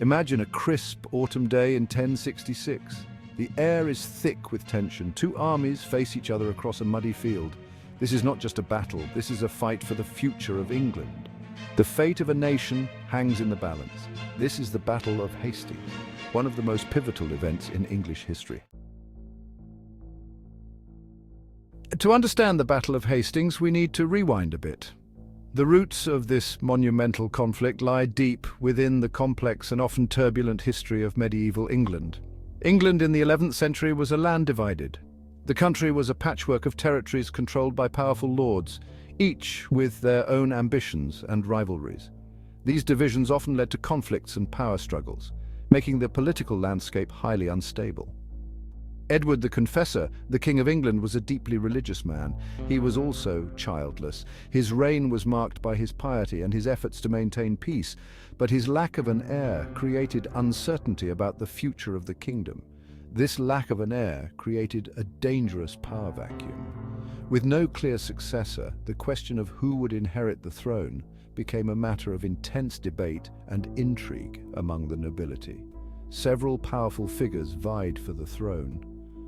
Imagine a crisp autumn day in 1066. The air is thick with tension. Two armies face each other across a muddy field. This is not just a battle, this is a fight for the future of England. The fate of a nation hangs in the balance. This is the Battle of Hastings, one of the most pivotal events in English history. To understand the Battle of Hastings, we need to rewind a bit. The roots of this monumental conflict lie deep within the complex and often turbulent history of medieval England. England in the 11th century was a land divided. The country was a patchwork of territories controlled by powerful lords, each with their own ambitions and rivalries. These divisions often led to conflicts and power struggles, making the political landscape highly unstable. Edward the Confessor, the King of England, was a deeply religious man. He was also childless. His reign was marked by his piety and his efforts to maintain peace, but his lack of an heir created uncertainty about the future of the kingdom. This lack of an heir created a dangerous power vacuum. With no clear successor, the question of who would inherit the throne became a matter of intense debate and intrigue among the nobility. Several powerful figures vied for the throne.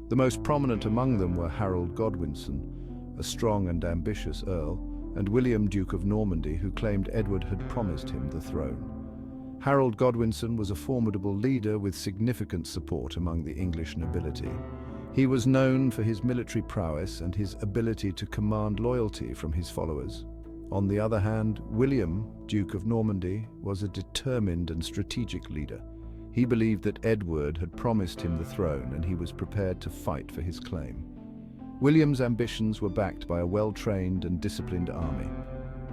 The most prominent among them were Harold Godwinson, a strong and ambitious earl, and William, Duke of Normandy, who claimed Edward had promised him the throne. Harold Godwinson was a formidable leader with significant support among the English nobility. He was known for his military prowess and his ability to command loyalty from his followers. On the other hand, William, Duke of Normandy, was a determined and strategic leader. He believed that Edward had promised him the throne, and he was prepared to fight for his claim. William's ambitions were backed by a well-trained and disciplined army.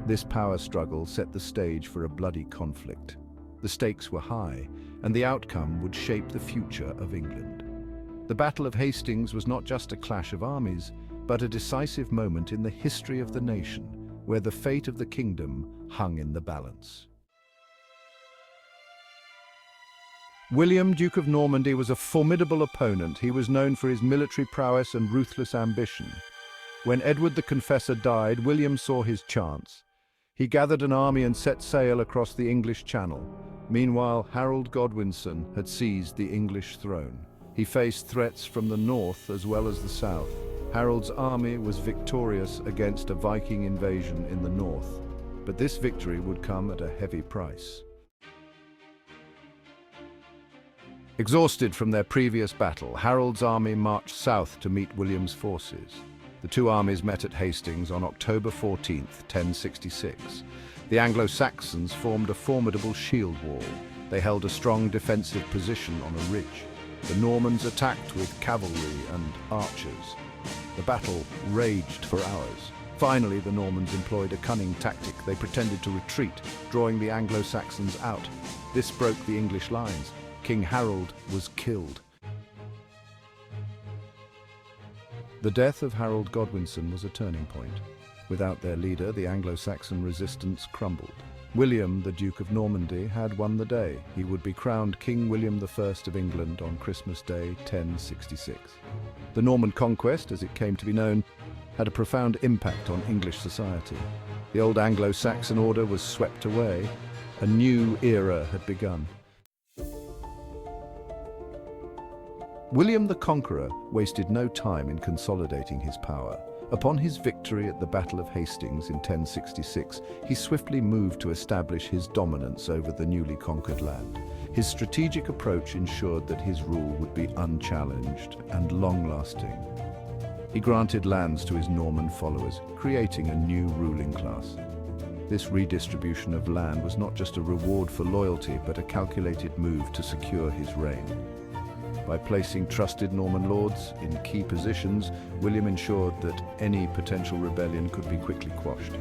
This power struggle set the stage for a bloody conflict. The stakes were high, and the outcome would shape the future of England. The Battle of Hastings was not just a clash of armies, but a decisive moment in the history of the nation, where the fate of the kingdom hung in the balance. William, Duke of Normandy, was a formidable opponent. He was known for his military prowess and ruthless ambition. When Edward the Confessor died, William saw his chance. He gathered an army and set sail across the English Channel. Meanwhile, Harold Godwinson had seized the English throne. He faced threats from the north as well as the south. Harold's army was victorious against a Viking invasion in the north, but this victory would come at a heavy price. Exhausted from their previous battle, Harold's army marched south to meet William's forces. The two armies met at Hastings on October 14, 1066. The Anglo-Saxons formed a formidable shield wall. They held a strong defensive position on a ridge. The Normans attacked with cavalry and archers. The battle raged for hours. Finally, the Normans employed a cunning tactic. They pretended to retreat, drawing the Anglo-Saxons out. This broke the English lines. King Harold was killed. The death of Harold Godwinson was a turning point. Without their leader, the Anglo-Saxon resistance crumbled. William, the Duke of Normandy, had won the day. He would be crowned King William I of England on Christmas Day, 1066. The Norman conquest, as it came to be known, had a profound impact on English society. The old Anglo-Saxon order was swept away. A new era had begun. William the Conqueror wasted no time in consolidating his power. Upon his victory at the Battle of Hastings in 1066, he swiftly moved to establish his dominance over the newly conquered land. His strategic approach ensured that his rule would be unchallenged and long-lasting. He granted lands to his Norman followers, creating a new ruling class. This redistribution of land was not just a reward for loyalty, but a calculated move to secure his reign. By placing trusted Norman lords in key positions, William ensured that any potential rebellion could be quickly quashed.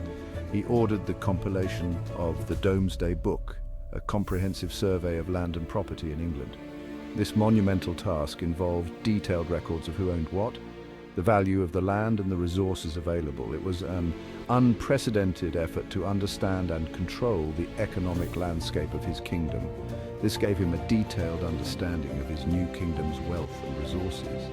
He ordered the compilation of the Domesday Book, a comprehensive survey of land and property in England. This monumental task involved detailed records of who owned what, the value of the land and the resources available. It was an unprecedented effort to understand and control the economic landscape of his kingdom. This gave him a detailed understanding of his new kingdom's wealth and resources.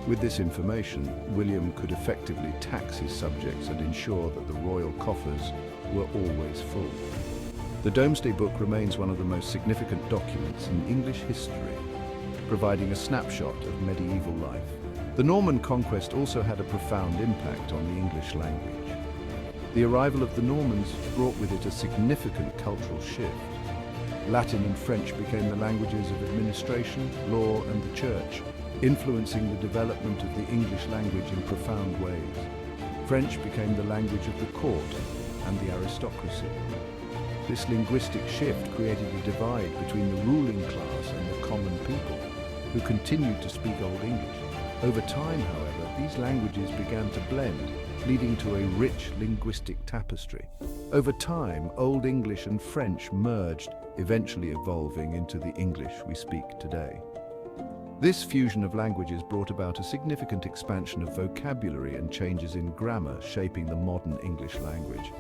With this information, William could effectively tax his subjects and ensure that the royal coffers were always full. The Domesday Book remains one of the most significant documents in English history, providing a snapshot of medieval life. The Norman conquest also had a profound impact on the English language. The arrival of the Normans brought with it a significant cultural shift. Latin and French became the languages of administration, law, and the church, influencing the development of the English language in profound ways. French became the language of the court and the aristocracy. This linguistic shift created a divide between the ruling class and the common people, who continued to speak Old English. Over time, however, these languages began to blend, leading to a rich linguistic tapestry. Over time, Old English and French merged, eventually evolving into the English we speak today. This fusion of languages brought about a significant expansion of vocabulary and changes in grammar, shaping the modern English language.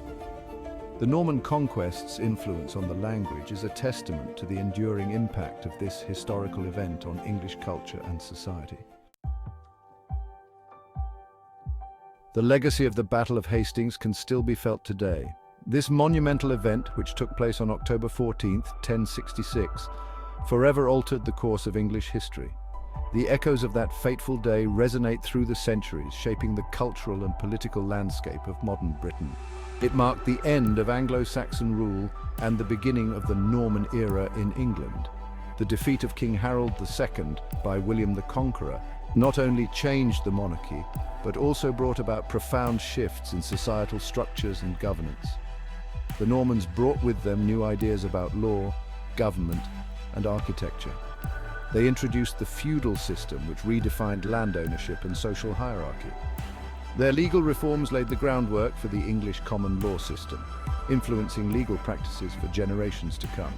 The Norman conquest's influence on the language is a testament to the enduring impact of this historical event on English culture and society. The legacy of the Battle of Hastings can still be felt today. This monumental event, which took place on October 14, 1066, forever altered the course of English history. The echoes of that fateful day resonate through the centuries, shaping the cultural and political landscape of modern Britain. It marked the end of Anglo-Saxon rule and the beginning of the Norman era in England. The defeat of King Harold II by William the Conqueror not only changed the monarchy, but also brought about profound shifts in societal structures and governance. The Normans brought with them new ideas about law, government, and architecture. They introduced the feudal system, which redefined land ownership and social hierarchy. Their legal reforms laid the groundwork for the English common law system, influencing legal practices for generations to come.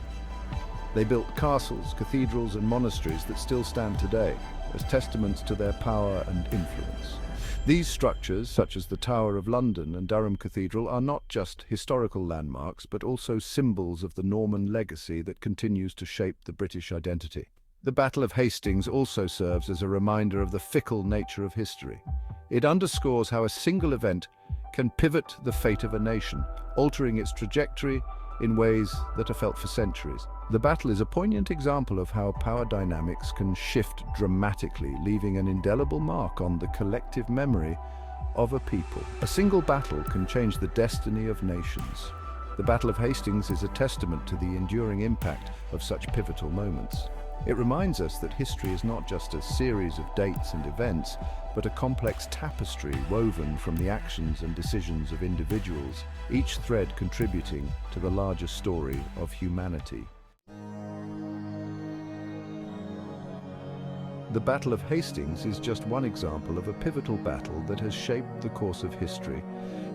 They built castles, cathedrals, and monasteries that still stand today as testaments to their power and influence. These structures, such as the Tower of London and Durham Cathedral, are not just historical landmarks, but also symbols of the Norman legacy that continues to shape the British identity. The Battle of Hastings also serves as a reminder of the fickle nature of history. It underscores how a single event can pivot the fate of a nation, altering its trajectory in ways that are felt for centuries. The battle is a poignant example of how power dynamics can shift dramatically, leaving an indelible mark on the collective memory of a people. A single battle can change the destiny of nations. The Battle of Hastings is a testament to the enduring impact of such pivotal moments. It reminds us that history is not just a series of dates and events, but a complex tapestry woven from the actions and decisions of individuals, each thread contributing to the larger story of humanity. The Battle of Hastings is just one example of a pivotal battle that has shaped the course of history.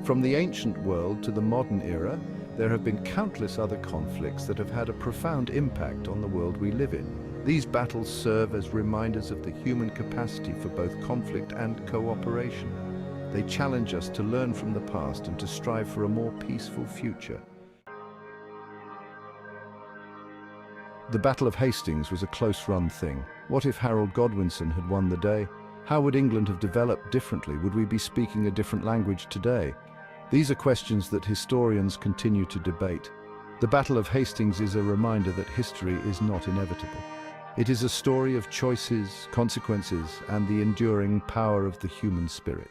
From the ancient world to the modern era, there have been countless other conflicts that have had a profound impact on the world we live in. These battles serve as reminders of the human capacity for both conflict and cooperation. They challenge us to learn from the past and to strive for a more peaceful future. The Battle of Hastings was a close-run thing. What if Harold Godwinson had won the day? How would England have developed differently? Would we be speaking a different language today? These are questions that historians continue to debate. The Battle of Hastings is a reminder that history is not inevitable. It is a story of choices, consequences, and the enduring power of the human spirit.